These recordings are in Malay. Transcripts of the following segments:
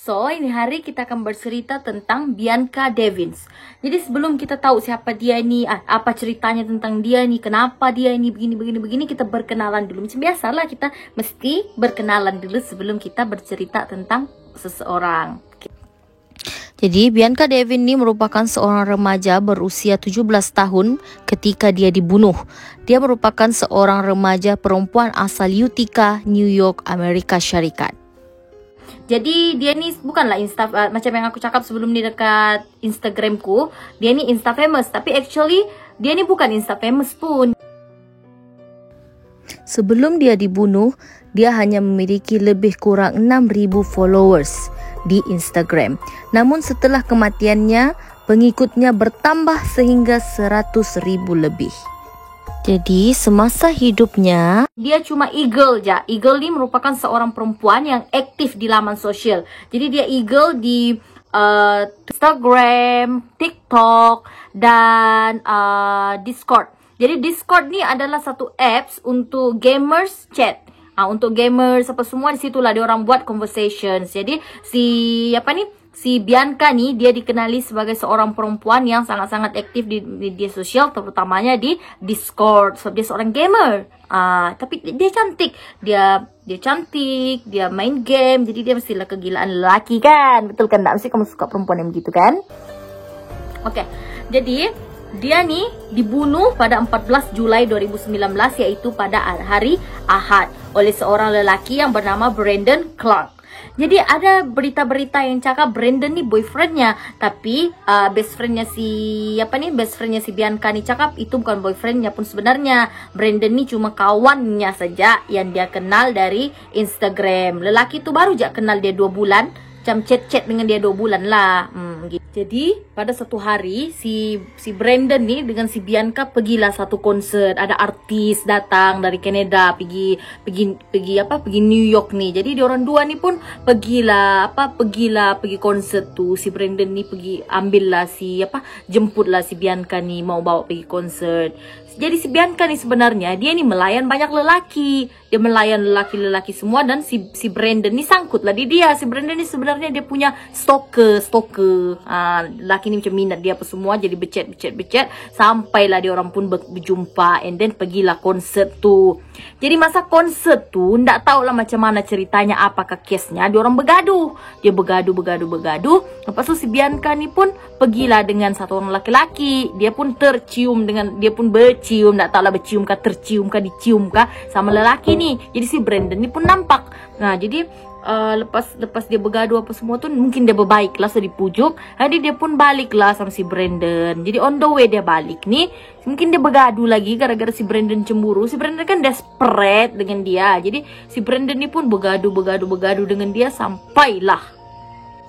So, ini hari kita akan bercerita tentang Bianca Devins. Jadi sebelum kita tahu siapa dia ni, apa ceritanya tentang dia ni, kenapa dia ni begini, kita berkenalan dulu. Macam biasalah, kita mesti berkenalan dulu sebelum kita bercerita tentang seseorang. Jadi, Bianca Devins ini merupakan seorang remaja berusia 17 tahun ketika dia dibunuh. Dia merupakan seorang remaja perempuan asal Utica, New York, Amerika Syarikat. Jadi dia ni bukanlah macam yang aku cakap sebelum ni dekat Instagramku, dia ni Insta famous, tapi actually dia ni bukan Insta famous pun. Sebelum dia dibunuh, dia hanya memiliki lebih kurang 6,000 followers di Instagram. Namun setelah kematiannya, pengikutnya bertambah sehingga 100,000 lebih. Jadi semasa hidupnya dia cuma eagle je. Eagle ni merupakan seorang perempuan yang aktif di laman sosial. Jadi dia eagle di Instagram, TikTok dan Discord. Jadi Discord ni adalah satu apps untuk gamers chat. Untuk gamers apa semua di situlah dia orang buat conversations. Jadi si Bianca ni dia dikenali sebagai seorang perempuan yang sangat-sangat aktif di media sosial, terutamanya di Discord. Sebab dia seorang gamer. Tapi dia cantik. Dia cantik, dia main game. Jadi dia mestilah kegilaan lelaki kan? Betul kan? Tak mesti kamu suka perempuan yang begitu kan? Oke. Jadi dia ni dibunuh pada 14 Julai 2019, yaitu pada hari Ahad, oleh seorang lelaki yang bernama Brandon Clark. Jadi ada berita-berita yang cakap Brandon ni boyfriendnya, tapi best friendnya si Bianca ni cakap itu bukan boyfriendnya pun sebenarnya. Brandon ni cuma kawannya saja yang dia kenal dari Instagram. Lelaki tu baru je kenal dia 2 bulan, macam chat-chat dengan dia 2 bulan lah. Gitu. Jadi pada satu hari si Brandon ni dengan si Bianca pergilah satu konsert. Ada artis datang dari Canada pergi New York ni. Jadi diorang dua ni pun pergi konsert tu. Si Brandon ni pergi jemputlah si Bianca ni mau bawa pergi konsert. Jadi si Bianca ni sebenarnya dia ni melayan banyak lelaki. Dia melayan lelaki-lelaki semua dan si Brandon ni sangkutlah di dia. Si Brandon ni sebenarnya dia punya stalker. Lelaki ni macam minat dia apa semua, jadi becet sampailah dia orang pun berjumpa and then pergilah konsert tu. Jadi masa konsert tu ndak tahulah macam mana ceritanya, apakah kesnya. Dia orang bergaduh. Dia bergaduh. Lepas tu si Bianca ni pun pergilah dengan satu orang laki-laki. Dia pun bercium, tak tahulah bercium kah, tercium kah, dicium kah sama lelaki ni. Jadi si Brandon ni pun nampak. Jadi lepas dia bergaduh apa semua tu, mungkin dia berbaiklah, so dipujuk. Jadi dia pun baliklah sama si Brandon. Jadi on the way dia balik ni, mungkin dia bergaduh lagi gara-gara si Brandon cemburu. Si Brandon kan desperate dengan dia. Jadi si Brandon ni pun bergaduh dengan dia sampailah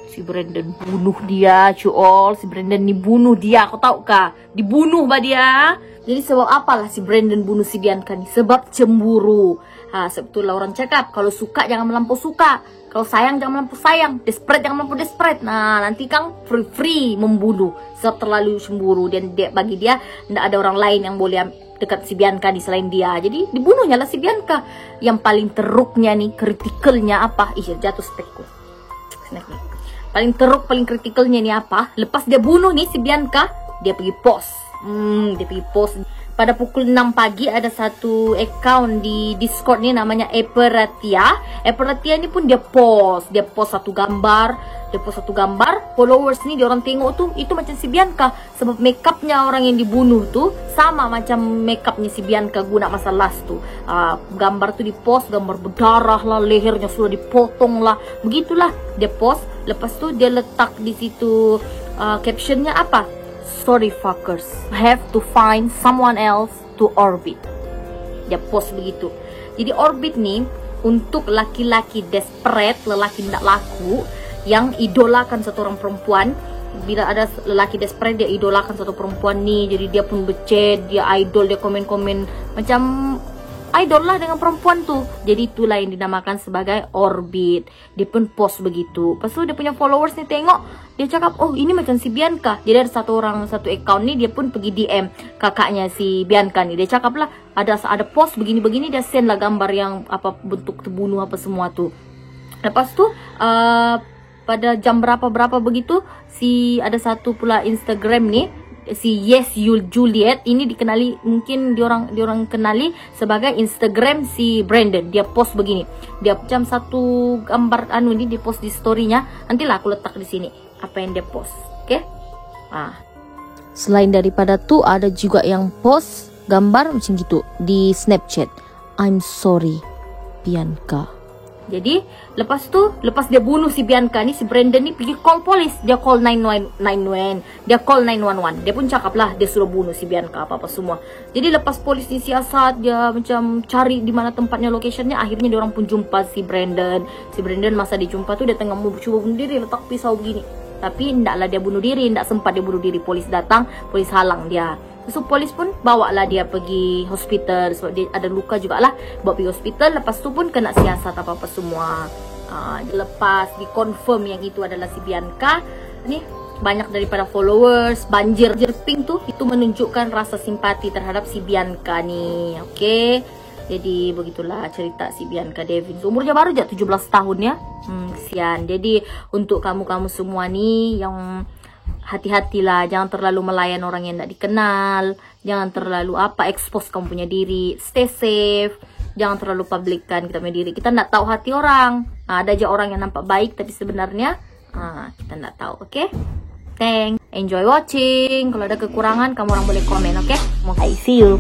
si Brandon bunuh dia, Si Brandon ni bunuh dia, kau tahu kah? Dibunuh bah dia. Jadi sebab apalah si Brandon bunuh si Bianca ni? Sebab cemburu. Sebetulnya orang cakap, kalau suka jangan melampau suka, kalau sayang jangan melampau sayang, desperate jangan melampau desperate. Nanti kang free membunuh sebab terlalu cemburu. Dan bagi dia tidak ada orang lain yang boleh dekat si Bianca di selain dia. Jadi dibunuhnya lah si Bianca. Yang paling teruknya nih, kritikalnya apa? Jatuh spekku. Paling teruk, paling kritikalnya nih apa? Lepas dia bunuh nih si Bianca, dia pergi post. Pada pukul 6 pagi ada satu account di Discord ni namanya April Ratia. Ni pun dia post satu gambar. Followers ni dia orang tengok tu, itu macam si Bianca. Sebab makeupnya orang yang dibunuh tu sama macam makeupnya si Bianca guna masa last tu. Gambar tu di post, gambar berdarah lah, lehernya sudah dipotong lah. Begitulah dia post. Lepas tu dia letak di situ captionnya apa? Sorry fuckers, have to find someone else to orbit. Dia post begitu. Jadi orbit ni untuk laki-laki desperate, lelaki tidak laku, yang idolakan satu orang perempuan. Bila ada lelaki desperate, dia idolakan satu perempuan ni. Jadi dia pun becet, dia idol, dia komen-komen macam idol lah dengan perempuan tu. Jadi itulah yang dinamakan sebagai orbit. Dia pun post begitu. Lepas tu dia punya followers ni tengok, dia cakap, oh ini macam si Bianca. Jadi ada satu account ni, dia pun pergi DM kakaknya si Bianca ni. Dia cakap lah, ada post begini-begini, dia send lah gambar yang apa bentuk terbunuh apa semua tu. Lepas tu pada jam berapa begitu, ada satu pula Instagram nih, si Yes Juliet ini dikenali, mungkin diorang kenali sebagai Instagram si Brandon. Dia post begini, dia jam satu gambar ini di post di storynya. Nantilah aku letak di sini apa yang dia post, oke? Selain daripada tuh ada juga yang post gambar macam gitu di Snapchat. I'm sorry, Bianca. Jadi lepas dia bunuh si Bianca nih, si Brandon nih pergi call polis. Dia call 911, dia call 911. Dia pun cakap lah dia sudah bunuh si Bianca apa semua. Jadi lepas polis ni siasat, dia macam cari di mana tempatnya, locationnya. Akhirnya dia orang pun jumpa si Brandon. Si Brandon masa dijumpa tuh dia tengah mau cuba bunuh diri, letak pisau begini. Tapi ndaklah dia bunuh diri, ndak sempat dia bunuh diri. Polis datang, polis halang dia. So polis pun bawa lah dia pergi hospital sebab dia ada luka juga lah, bawa pergi hospital. Lepas tu pun kena siasat apa-apa semua. Lepas dikonfirm yang itu adalah si Bianca, nih banyak daripada followers, banjir pink tuh, itu menunjukkan rasa simpati terhadap si Bianca nih. Oke, jadi begitulah cerita si Bianca Devin. Umurnya baru aja 17 tahun ya. Kesian. Jadi untuk kamu-kamu semua nih yang hati-hatilah, jangan terlalu melayan orang yang tidak dikenal, jangan terlalu expose kamu punya diri, stay safe, jangan terlalu publikkan kita punya diri. Kita tidak tahu hati orang. Ada aja orang yang nampak baik tapi sebenarnya kita tidak tahu. Oke? Thanks, enjoy watching. Kalau ada kekurangan kamu orang boleh komen, oke? I see you.